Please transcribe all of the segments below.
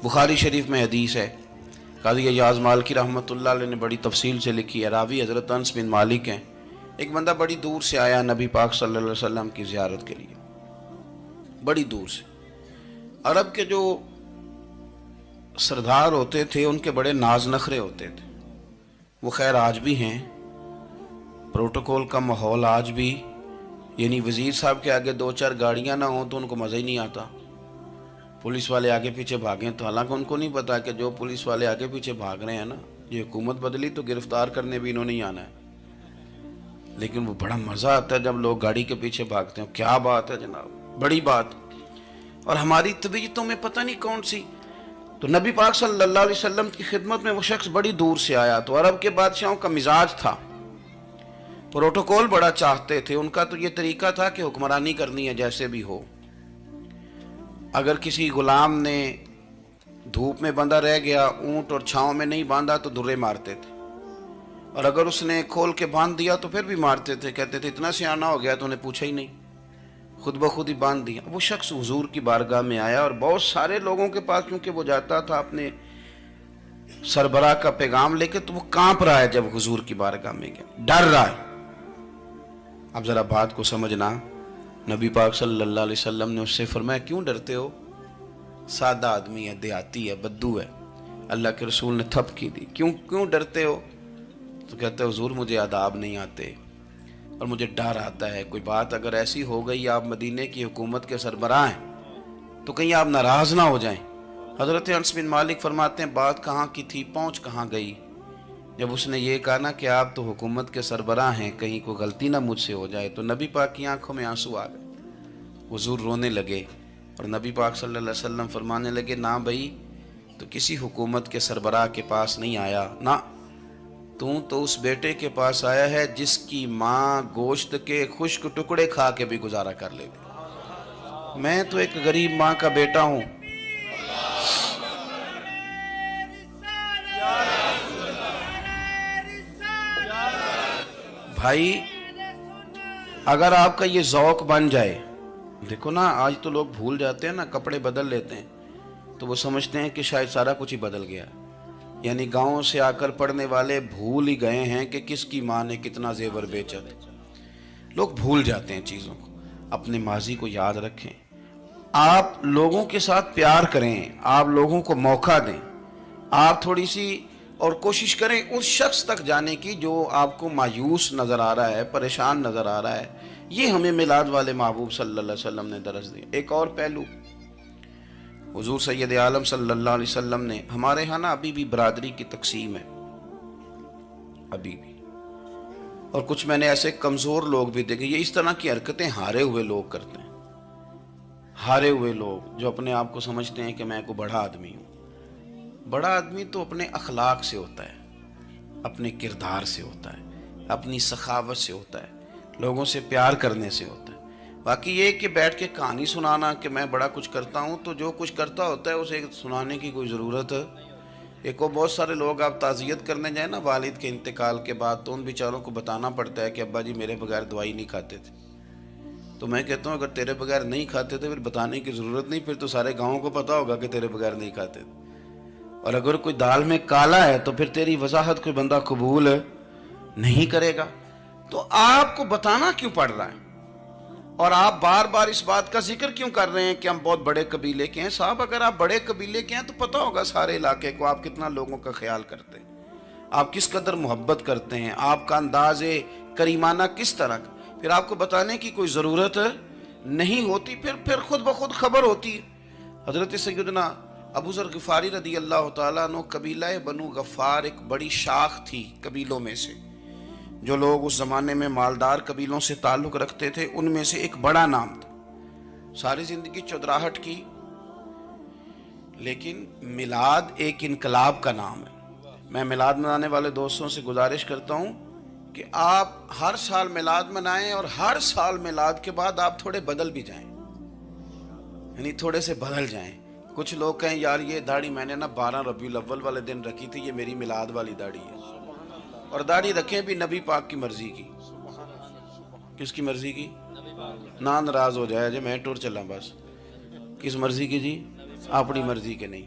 بخاری شریف میں حدیث ہے، قاضی ایاز مالکی رحمۃ اللہ علیہ نے بڑی تفصیل سے لکھی ہے، راوی حضرت انس بن مالک ہیں۔ ایک بندہ بڑی دور سے آیا نبی پاک صلی اللہ علیہ وسلم کی زیارت کے لیے، بڑی دور سے۔ عرب کے جو سردار ہوتے تھے ان کے بڑے ناز نخرے ہوتے تھے، وہ خیر آج بھی ہیں، پروٹوکول کا ماحول آج بھی، یعنی وزیر صاحب کے آگے دو چار گاڑیاں نہ ہوں تو ان کو مزہ ہی نہیں آتا، پولیس والے آگے پیچھے بھاگیں تو حالانکہ ان کو نہیں پتا کہ جو پولیس والے آگے پیچھے بھاگ رہے ہیں نا، یہ حکومت بدلی تو گرفتار کرنے بھی انہوں نے آنا ہے، لیکن وہ بڑا مزہ آتا ہے جب لوگ گاڑی کے پیچھے بھاگتے ہیں۔ کیا بات ہے جناب، بڑی بات۔ اور ہماری طبیعتوں میں پتہ نہیں کون سی، تو نبی پاک صلی اللہ علیہ وسلم کی خدمت میں وہ شخص بڑی دور سے آیا، تو عرب کے بادشاہوں کا مزاج تھا، پروٹوکول بڑا چاہتے تھے، ان کا تو یہ طریقہ تھا کہ حکمرانی کرنی ہے جیسے بھی ہو۔ اگر کسی غلام نے دھوپ میں بندھا رہ گیا، اونٹ اور چھاؤں میں نہیں باندھا تو درے مارتے تھے، اور اگر اس نے کھول کے باندھ دیا تو پھر بھی مارتے تھے، کہتے تھے اتنا سیانہ ہو گیا تو انہیں پوچھا ہی نہیں، خود بخود ہی باندھ دیا۔ وہ شخص حضور کی بارگاہ میں آیا اور بہت سارے لوگوں کے پاس کیونکہ وہ جاتا تھا اپنے سربراہ کا پیغام لے کے، تو وہ کانپ رہا ہے جب حضور کی بارگاہ میں گیا، ڈر رہا ہے۔ اب ذرا بات کو سمجھنا، نبی پاک صلی اللہ علیہ وسلم نے اس سے فرمایا کیوں ڈرتے ہو؟ سادہ آدمی ہے، دیہاتی ہے، بدو ہے۔ اللہ کے رسول نے تھپکی دی، کیوں ڈرتے ہو؟ تو کہتے ہیں حضور مجھے آداب نہیں آتے اور مجھے ڈر آتا ہے، کوئی بات اگر ایسی ہو گئی، آپ مدینے کی حکومت کے سربراہ ہیں تو کہیں آپ ناراض نہ ہو جائیں۔ حضرت انس بن مالک فرماتے ہیں بات کہاں کی تھی، پہنچ کہاں گئی؟ جب اس نے یہ کہا نا کہ آپ تو حکومت کے سربراہ ہیں، کہیں کوئی غلطی نہ مجھ سے ہو جائے، تو نبی پاک کی آنکھوں میں آنسو آ گئے، حضور رونے لگے، اور نبی پاک صلی اللہ علیہ وسلم فرمانے لگے نہ بھائی، تو کسی حکومت کے سربراہ کے پاس نہیں آیا، نہ تو اس بیٹے کے پاس آیا ہے جس کی ماں گوشت کے خشک ٹکڑے کھا کے بھی گزارا کر لے گی۔ میں تو ایک غریب ماں کا بیٹا ہوں۔ بھائی اگر آپ کا یہ ذوق بن جائے، دیکھو نا آج تو لوگ بھول جاتے ہیں نا، کپڑے بدل لیتے ہیں تو وہ سمجھتے ہیں کہ شاید سارا کچھ ہی بدل گیا، یعنی گاؤں سے آ کر پڑھنے والے بھول ہی گئے ہیں کہ کس کی ماں نے کتنا زیور بیچا تھا۔ لوگ بھول جاتے ہیں چیزوں کو، اپنے ماضی کو یاد رکھیں، آپ لوگوں کے ساتھ پیار کریں، آپ لوگوں کو موقع دیں، آپ تھوڑی سی اور کوشش کریں اس شخص تک جانے کی جو آپ کو مایوس نظر آ رہا ہے، پریشان نظر آ رہا ہے۔ یہ ہمیں میلاد والے محبوب صلی اللہ علیہ وسلم نے درس دی۔ ایک اور پہلو، حضور سید عالم صلی اللہ علیہ وسلم نے، ہمارے ہاں نا ابھی بھی برادری کی تقسیم ہے، ابھی بھی، اور کچھ میں نے ایسے کمزور لوگ بھی دیکھے، یہ اس طرح کی حرکتیں ہارے ہوئے لوگ کرتے ہیں، ہارے ہوئے لوگ جو اپنے آپ کو سمجھتے ہیں کہ میں کوئی بڑا آدمی ہوں۔ بڑا آدمی تو اپنے اخلاق سے ہوتا ہے، اپنے کردار سے ہوتا ہے، اپنی سخاوت سے ہوتا ہے، لوگوں سے پیار کرنے سے ہوتا ہے۔ باقی یہ کہ بیٹھ کے کہانی سنانا کہ میں بڑا کچھ کرتا ہوں، تو جو کچھ کرتا ہوتا ہے اسے سنانے کی کوئی ضرورت ہے؟ ایک اور بہت سارے لوگ آپ تعزیت کرنے جائیں نا والد کے انتقال کے بعد، تو ان بیچاروں کو بتانا پڑتا ہے کہ ابا جی میرے بغیر دوائی نہیں کھاتے تھے۔ تو میں کہتا ہوں اگر تیرے بغیر نہیں کھاتے تھے پھر بتانے کی ضرورت نہیں، پھر تو سارے گاؤں کو پتا ہوگا کہ تیرے بغیر نہیں کھاتے تھے، اور اگر کوئی دال میں کالا ہے تو پھر تیری وضاحت کوئی بندہ قبول نہیں کرے گا۔ تو آپ کو بتانا کیوں پڑ رہا ہے، اور آپ بار بار اس بات کا ذکر کیوں کر رہے ہیں کہ ہم بہت بڑے قبیلے کے ہیں؟ صاحب اگر آپ بڑے قبیلے کے ہیں تو پتہ ہوگا سارے علاقے کو آپ کتنا لوگوں کا خیال کرتے ہیں، آپ کس قدر محبت کرتے ہیں، آپ کا انداز کریمانہ کس طرح کا، پھر آپ کو بتانے کی کوئی ضرورت نہیں ہوتی، پھر خود بخود خبر ہوتی۔ حضرت سیدنا ابو ذر غفاری رضی اللہ تعالیٰ عنہ، قبیلہ بنو غفار ایک بڑی شاخ تھی قبیلوں میں سے، جو لوگ اس زمانے میں مالدار قبیلوں سے تعلق رکھتے تھے ان میں سے ایک بڑا نام تھا۔ ساری زندگی چودراہٹ کی، لیکن میلاد ایک انقلاب کا نام ہے۔ میں میلاد منانے والے دوستوں سے گزارش کرتا ہوں کہ آپ ہر سال میلاد منائیں، اور ہر سال میلاد کے بعد آپ تھوڑے بدل بھی جائیں، یعنی تھوڑے سے بدل جائیں۔ کچھ لوگ کہیں یار یہ داڑھی میں نے نا 12 ربیع الاول والے دن رکھی تھی، یہ میری میلاد والی داڑھی ہے، اور داڑھی رکھیں بھی نبی پاک کی مرضی کی۔ کس کی مرضی کی؟ نہ ناراض ہو جائے جی میں ٹور چلا، بس کس مرضی کی جی؟ اپنی مرضی کے نہیں۔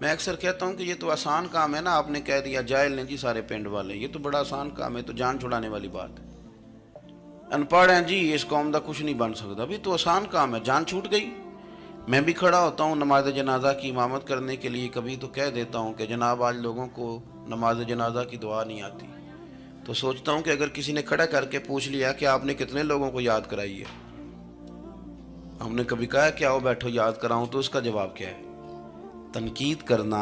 میں اکثر کہتا ہوں کہ یہ تو آسان کام ہے نا، آپ نے کہہ دیا جائل نے جی سارے پنڈ والے، یہ تو بڑا آسان کام ہے، تو جان چھڑانے والی بات ہے۔ ان پڑھ ہیں جی اس قوم دا کچھ نہیں بن سکتا، بھی تو آسان کام ہے، جان چھوٹ گئی۔ میں بھی کھڑا ہوتا ہوں نماز جنازہ کی امامت کرنے کے لیے، کبھی تو کہہ دیتا ہوں کہ جناب آج لوگوں کو نماز جنازہ کی دعا نہیں آتی، تو سوچتا ہوں کہ اگر کسی نے کھڑا کر کے پوچھ لیا کہ آپ نے کتنے لوگوں کو یاد کرائی ہے، ہم نے کبھی کہا کہ آؤ بیٹھو یاد کراؤں، تو اس کا جواب کیا ہے؟ تنقید کرنا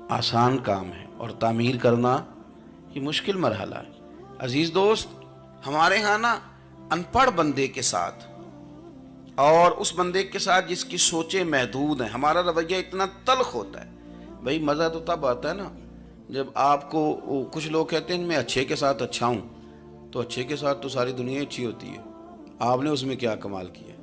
آسان کام ہے اور تعمیر کرنا یہ مشکل مرحلہ ہے۔ عزیز دوست، ہمارے ہاں نا ان پڑھ بندے کے ساتھ اور اس بندے کے ساتھ جس کی سوچیں محدود ہیں، ہمارا رویہ اتنا تلخ ہوتا ہے۔ بھئی مزہ تو تب آتا ہے نا جب آپ کو، کچھ لوگ کہتے ہیں میں اچھے کے ساتھ اچھا ہوں، تو اچھے کے ساتھ تو ساری دنیا اچھی ہوتی ہے، آپ نے اس میں کیا کمال کیا؟